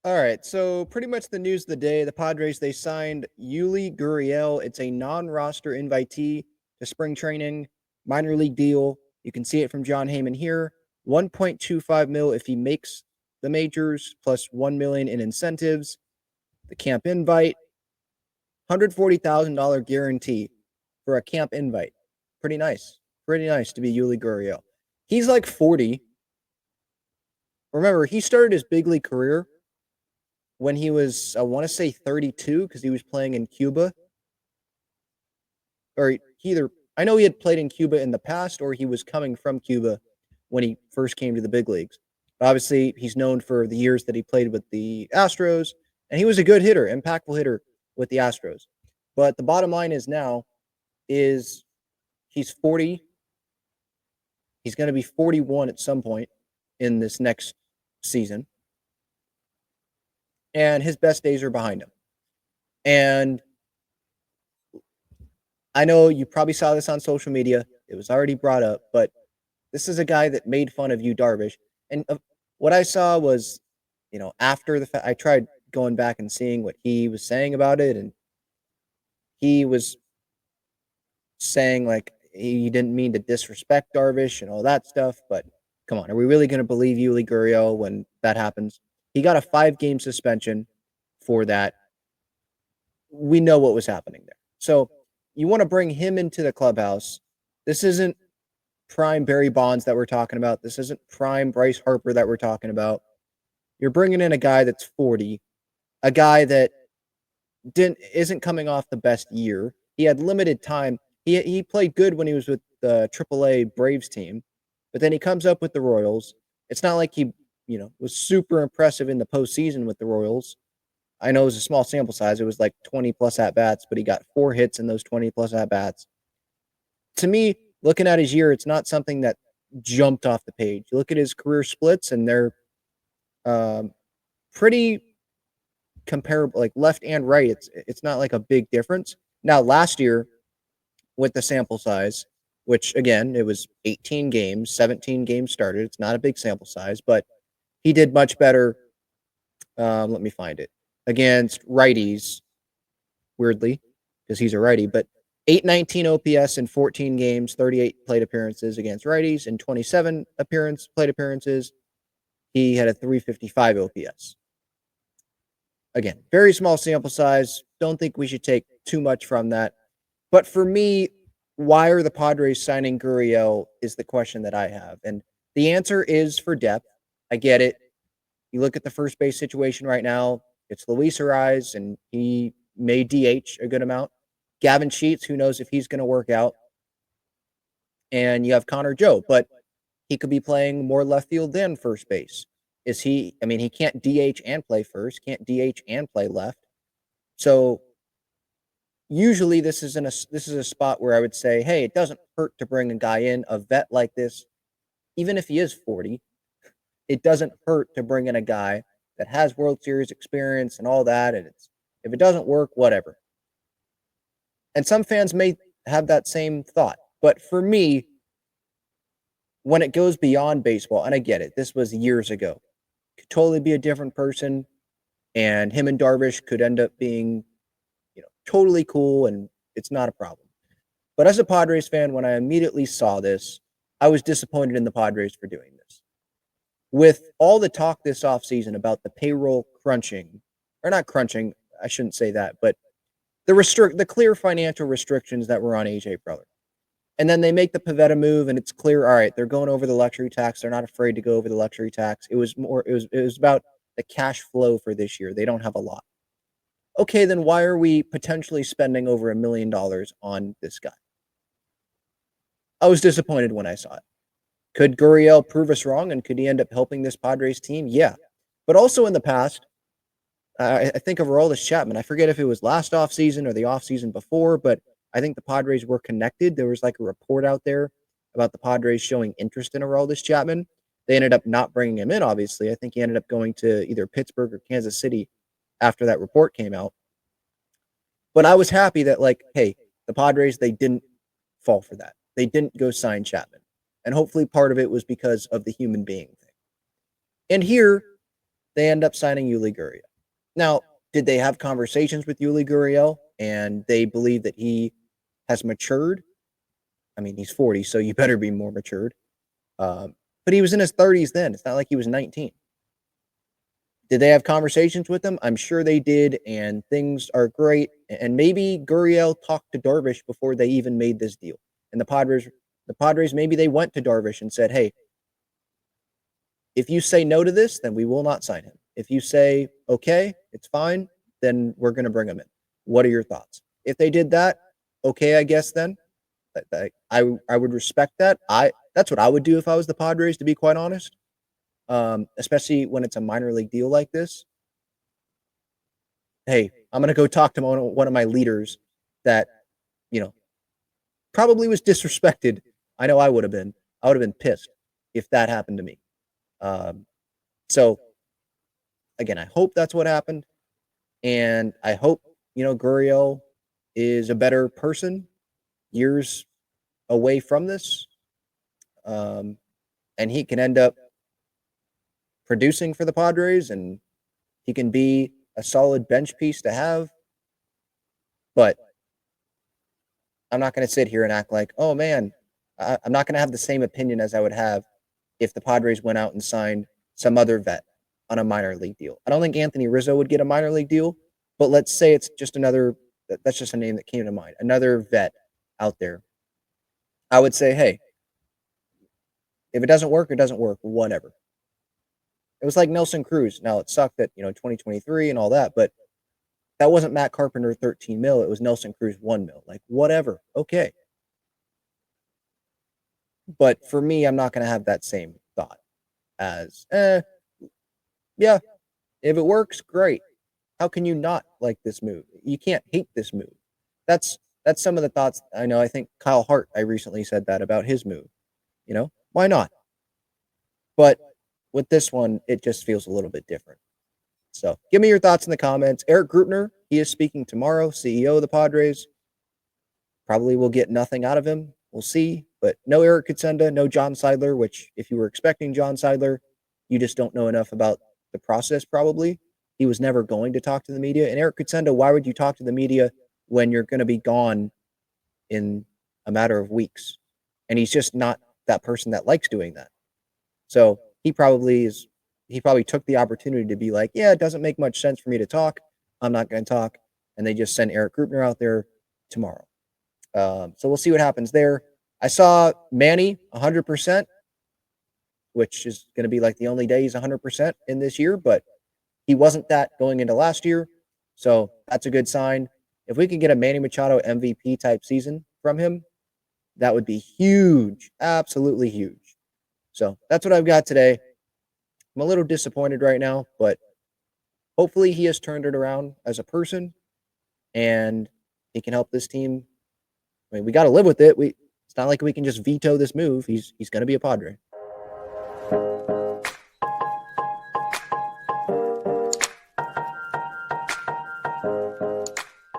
All right, so pretty much the news of the day, the Padres, they signed Yuli Gurriel. It's a non-roster invitee to spring training, minor league deal. You can see it from John Heyman here. 1.25 mil if he makes the majors, plus 1 million in incentives. The camp invite, $140,000 guarantee for a camp invite. Pretty nice. Pretty nice to be Yuli Gurriel. He's like 40. Remember, he started his big league career when he was, I want to say 32, because he was playing in Cuba. Or he either, I know he had played in Cuba in the past, or he was coming from Cuba when he first came to the big leagues. But obviously, he's known for the years that he played with the Astros, and he was a good hitter, impactful hitter with the Astros. But the bottom line is now is he's 40. He's going to be 41 at some point in this next season. And his best days are behind him. And I know you probably saw this on social media. It was already brought up, but this is a guy that made fun of you, Darvish. And what I saw was, after the fact, I tried going back and seeing what he was saying about it. And he was saying, like, he didn't mean to disrespect Darvish and all that stuff. But come on, are we really going to believe Yuli Gurriel when that happens? He got a 5-game suspension for that. We know what was happening there. So you want to bring him into the clubhouse. This isn't prime Barry Bonds that we're talking about. This isn't prime Bryce Harper that we're talking about. You're bringing in a guy that's 40, a guy that isn't coming off the best year. He had limited time. He played good when he was with the AAA Braves team, but then he comes up with the Royals. It's not like he, was super impressive in the postseason with the Royals. I know it was a small sample size. It was like 20 plus at bats, but he got 4 hits in those 20 plus at bats. To me, looking at his year, it's not something that jumped off the page. You look at his career splits, and they're pretty comparable, like left and right. It's not like a big difference. Now, last year, with the sample size, which again, it was 18 games, 17 games started. It's not a big sample size, but he did much better. Let me find it. Against righties, weirdly, because he's a righty, but 819 OPS in 14 games, 38 plate appearances against righties, and 27 plate appearances. He had a 355 OPS. Again, very small sample size. Don't think we should take too much from that. But for me, why are the Padres signing Gurriel is the question that I have. And the answer is for depth. I get it. You look at the first base situation right now, it's Luis Ariz, and he may DH a good amount. Gavin Sheets, who knows if he's going to work out. And you have Connor Joe, but he could be playing more left field than first base. He can't DH and play first, can't DH and play left. So usually this is a spot where I would say, hey, it doesn't hurt to bring a guy in, a vet like this, even if he is 40. It doesn't hurt to bring in a guy that has World Series experience and all that. And if it doesn't work, whatever. And some fans may have that same thought. But for me, when it goes beyond baseball, and I get it, this was years ago, could totally be a different person. And him and Darvish could end up being, totally cool, and it's not a problem. But as a Padres fan, when I immediately saw this, I was disappointed in the Padres for doing this. With all the talk this offseason about the payroll crunching, or not crunching, I shouldn't say that, but the clear financial restrictions that were on AJ Preller. And then they make the Pivetta move, and it's clear, all right, they're going over the luxury tax. They're not afraid to go over the luxury tax. It was about the cash flow for this year. They don't have a lot. Okay, then why are we potentially spending over $1 million on this guy? I was disappointed when I saw it. Could Gurriel prove us wrong, and could he end up helping this Padres team? Yeah. But also in the past, I think of Aroldis Chapman. I forget if it was last offseason or the offseason before, but I think the Padres were connected. There was like a report out there about the Padres showing interest in Aroldis Chapman. They ended up not bringing him in, obviously. I think he ended up going to either Pittsburgh or Kansas City after that report came out. But I was happy that, like, hey, the Padres, they didn't fall for that. They didn't go sign Chapman. And hopefully part of it was because of the human being thing. And here, they end up signing Yuli Gurriel. Now, did they have conversations with Yuli Gurriel and they believe that he has matured? I mean, he's 40, so you better be more matured. But he was in his 30s then. It's not like he was 19. Did they have conversations with him? I'm sure they did, and things are great. And maybe Gurriel talked to Darvish before they even made this deal. And the Padres, maybe they went to Darvish and said, "Hey, if you say no to this, then we will not sign him. If you say okay, it's fine, then we're going to bring him in. What are your thoughts?" If they did that, okay, I guess then I would respect that. That's what I would do if I was the Padres, to be quite honest. Especially when it's a minor league deal like this. Hey, I'm gonna go talk to one of my leaders that you know probably was disrespected. I know I would have been. I would have been pissed if that happened to me. Um, so again, I hope that's what happened, and I hope Gurriel is a better person years away from this, um, and he can end up producing for the Padres, and he can be a solid bench piece to have. But I'm not going to sit here and act like, oh man, I'm not going to have the same opinion as I would have if the Padres went out and signed some other vet on a minor league deal. I don't think Anthony Rizzo would get a minor league deal, but let's say it's just that's just a name that came to mind, another vet out there. I would say, hey, if it doesn't work, it doesn't work, whatever. It was like Nelson Cruz. Now, it sucked that, 2023 and all that, but that wasn't Matt Carpenter 13 mil. It was Nelson Cruz 1 mil. Like, whatever. Okay. But for me, I'm not going to have that same thought as, yeah, if it works, great. How can you not like this move? You can't hate this move. That's some of the thoughts I know. I think Kyle Hart, I recently said that about his move. Why not? But with this one, it just feels a little bit different. So give me your thoughts in the comments. Eric Grutner, he is speaking tomorrow, CEO of the Padres. Probably will get nothing out of him. We'll see. But no Eric Kutsenda, no John Seidler, which if you were expecting John Seidler, you just don't know enough about the process probably. He was never going to talk to the media. And Eric Kutsenda, why would you talk to the media when you're going to be gone in a matter of weeks? And he's just not that person that likes doing that. So he probably took the opportunity to be like, yeah, it doesn't make much sense for me to talk. I'm not going to talk. And they just send Eric Grutner out there tomorrow. So we'll see what happens there. I saw Manny 100%, which is going to be like the only day he's 100% in this year, but he wasn't that going into last year. So that's a good sign. If we could get a Manny Machado MVP type season from him, that would be huge. Absolutely huge. So that's what I've got today. I'm a little disappointed right now, but hopefully he has turned it around as a person and he can help this team. I mean, we got to live with it. It's not like we can just veto this move. He's going to be a Padre.